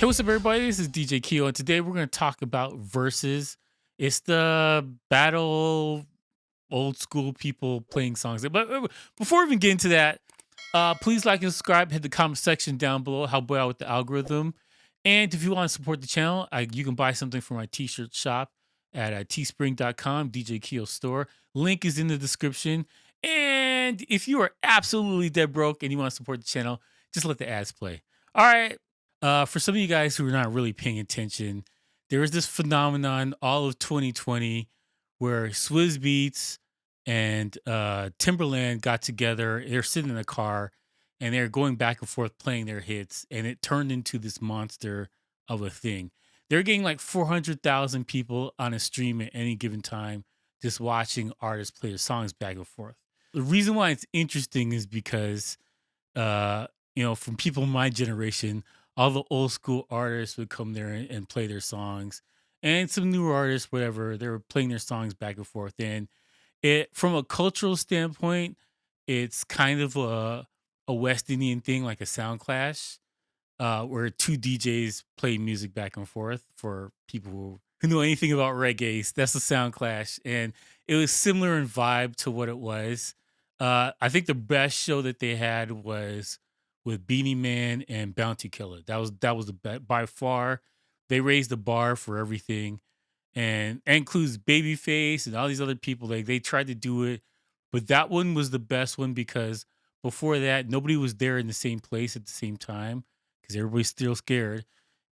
Hey, what's up, everybody? This is DJ Keo, and today we're going to talk about Verzuz. It's the battle old school people playing songs. But before we even get into that, please like and subscribe. Hit the comment section down below. Help out with the algorithm. And if you want to support the channel, you can buy something from my t-shirt shop at teespring.com, DJ Keo store. Link is in the description. And if you are absolutely dead broke and you want to support the channel, just let the ads play. All right. For some of you guys who are not really paying attention, there is this phenomenon all of 2020 where Swizz Beatz and Timbaland got together. They're sitting in a car and they're going back and forth playing their hits, and it turned into this monster of a thing. They're getting like 400,000 people on a stream at any given time just watching artists play their songs back and forth. The reason why it's interesting is because, from people my generation, all the old school artists would come there and play their songs, and some newer artists, whatever, they were playing their songs back and forth. And it, from a cultural standpoint, it's kind of a West Indian thing, like a sound clash, where two DJs play music back and forth. For people who know anything about reggae, that's a sound clash, and it was similar in vibe to what it was. I think the best show that they had was with Beanie Man and Bounty Killer. That was the best by far. They raised the bar for everything, and includes Babyface and all these other people. Like, they tried to do it, but that one was the best one because before that, nobody was there in the same place at the same time because everybody's still scared.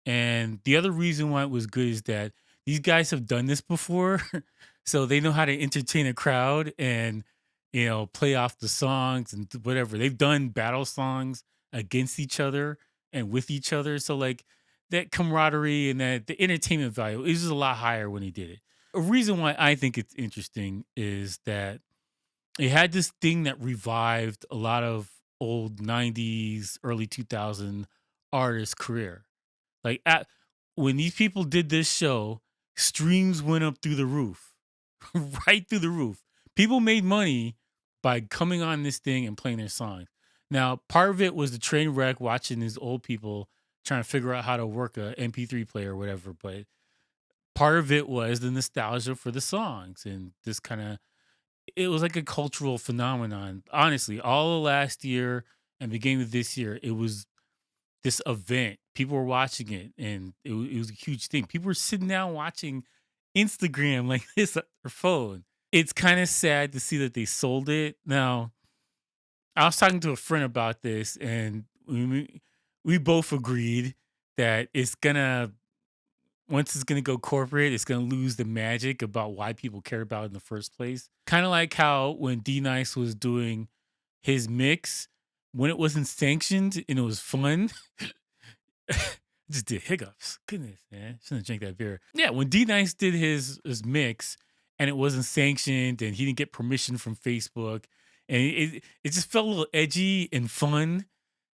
And the other reason why it was good is that these guys have done this before, so they know how to entertain a crowd and play off the songs and whatever. They've done battle songs against each other and with each other, so like that camaraderie and that the entertainment value is just a lot higher when he did it. A reason why I think it's interesting is that it had this thing that revived a lot of old 90s, early 2000 artists' career. Like, when these people did this show, streams went up through the roof, right through the roof. People made money by coming on this thing and playing their songs. Now, part of it was the train wreck watching these old people trying to figure out how to work a MP3 player or whatever. But part of it was the nostalgia for the songs and this kind of, it was like a cultural phenomenon. Honestly, all of last year and beginning of this year, it was this event. People were watching it, and it was a huge thing. People were sitting down watching Instagram like this on their phone. It's kind of sad to see that they sold it. Now, I was talking to a friend about this, and we both agreed that it's gonna, once it's gonna go corporate, it's gonna lose the magic about why people care about it in the first place. Kind of like how when D Nice was doing his mix, when it wasn't sanctioned and it was fun, just did hiccups. Goodness, man. Shouldn't drink that beer. Yeah, when D Nice did his mix and it wasn't sanctioned and he didn't get permission from Facebook, and it just felt a little edgy and fun.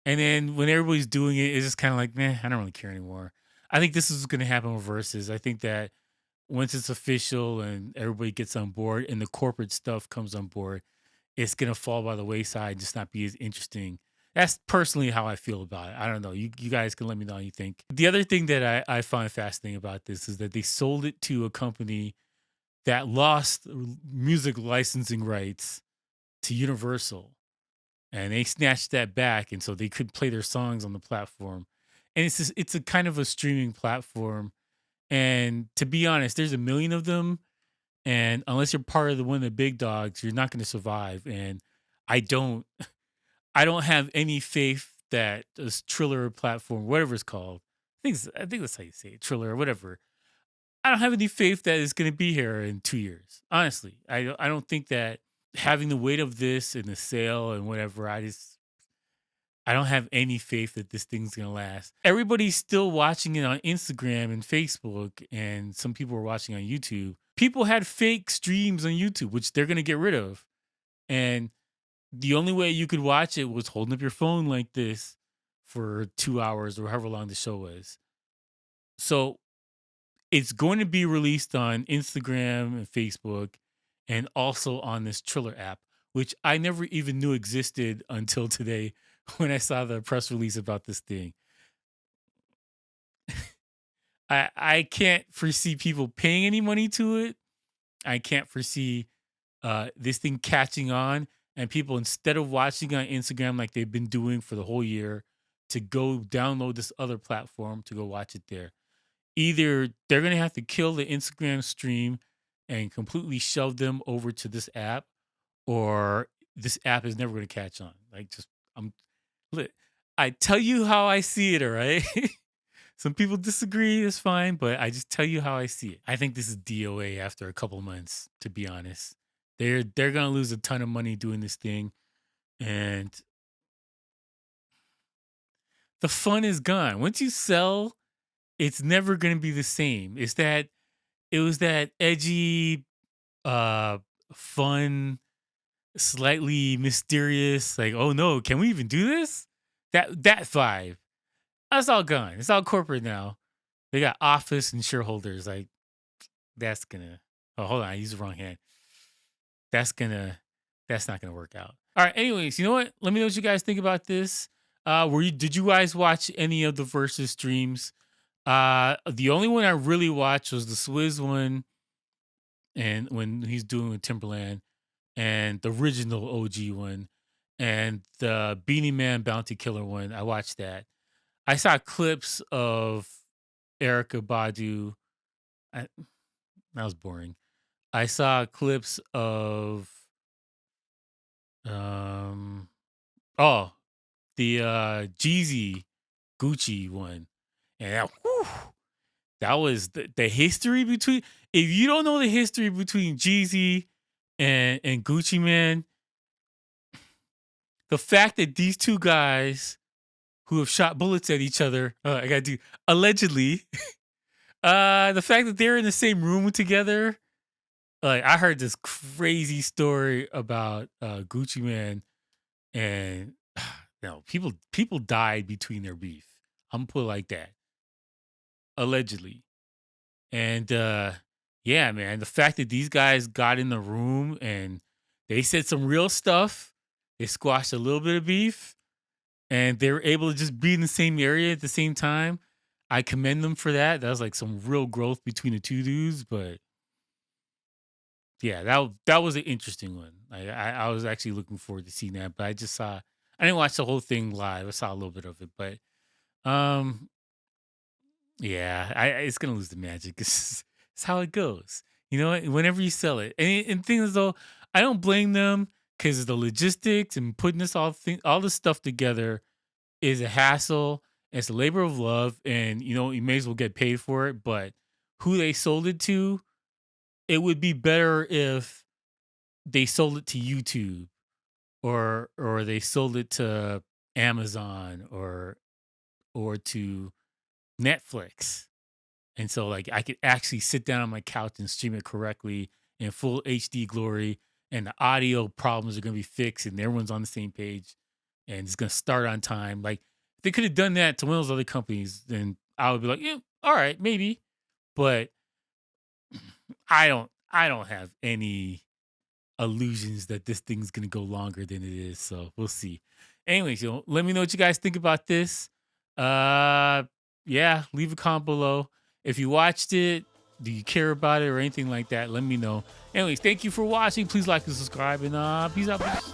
And then when everybody's doing it, it's just kind of like, man, I don't really care anymore. I think this is going to happen with Versus. I think that once it's official and everybody gets on board and the corporate stuff comes on board, it's gonna fall by the wayside and just not be as interesting. That's personally how I feel about it. I don't know. You guys can let me know how you think. The other thing that I find fascinating about this is that they sold it to a company that lost music licensing rights to Universal, and they snatched that back, and so they could play their songs on the platform. And it's a kind of a streaming platform. And to be honest, there's a million of them, and unless you're part of the one of the big dogs, you're not going to survive. And I don't, I don't have any faith that this Triller platform, whatever it's called, I think that's how you say it, Triller or whatever. I don't have any faith that it's going to be here in 2 years. Honestly, I don't think that having the weight of this and the sale and whatever, I don't have any faith that this thing's gonna last. Everybody's still watching it on Instagram and Facebook, and some people are watching on YouTube. People had fake streams on YouTube, which they're gonna get rid of. And the only way you could watch it was holding up your phone like this for 2 hours or however long the show was. So it's going to be released on Instagram and Facebook and also on this Triller app, which I never even knew existed until today when I saw the press release about this thing. I can't foresee people paying any money to it. I can't foresee this thing catching on and people, instead of watching on Instagram like they've been doing for the whole year, to go download this other platform to go watch it there. Either they're gonna have to kill the Instagram stream and completely shove them over to this app, or this app is never gonna catch on. Like, just I'm lit. I tell you how I see it, all right? Some people disagree, it's fine, but I just tell you how I see it. I think this is DOA after a couple months, to be honest. They're gonna lose a ton of money doing this thing, and the fun is gone. Once you sell, it's never gonna be the same. It was that edgy, uh, fun, slightly mysterious, like, oh no, can we even do this? That vibe. That's all gone. It's all corporate now. They got office and shareholders. Like, that's gonna, oh, hold on, I used the wrong hand. That's gonna that's not gonna work out. All right. Anyways, you know what? Let me know what you guys think about this. Did you guys watch any of the versus streams? The only one I really watched was the Swizz one, and when he's doing with Timberland, and the original OG one, and the Beanie Man Bounty Killer one. I watched that. I saw clips of Erica Badu. I, that was boring. I saw clips of um oh, the Jeezy Gucci one. And that was the history between, if you don't know the history between Jeezy and Gucci Man, the fact that these two guys who have shot bullets at each other, I gotta do allegedly, the fact that they're in the same room together, like I heard this crazy story about Gucci Man, and people died between their beef. I'm gonna put it like that. Allegedly. And yeah, man, the fact that these guys got in the room and they said some real stuff, they squashed a little bit of beef, and they were able to just be in the same area at the same time. I commend them for that. That was like some real growth between the two dudes. But yeah, that was an interesting one. I was actually looking forward to seeing that, but I didn't watch the whole thing live. I saw a little bit of it, but um yeah, it's gonna lose the magic. It's how it goes. You know, whenever you sell it, and things though, I don't blame them, because the logistics and putting all this stuff together is a hassle. It's a labor of love, and you may as well get paid for it. But who they sold it to, it would be better if they sold it to YouTube, or they sold it to Amazon, or to Netflix. And so, like, I could actually sit down on my couch and stream it correctly in full HD glory, and the audio problems are gonna be fixed, and everyone's on the same page, and it's gonna start on time. Like, if they could have done that to one of those other companies, then I would be like, yeah, all right, maybe. But I don't have any illusions that this thing's gonna go longer than it is. So we'll see. Anyways, let me know what you guys think about this. Uh yeah, leave a comment below. If you watched it, do you care about it or anything like that? Let me know. Anyways, thank you for watching. Please like and subscribe, and peace out. Peace.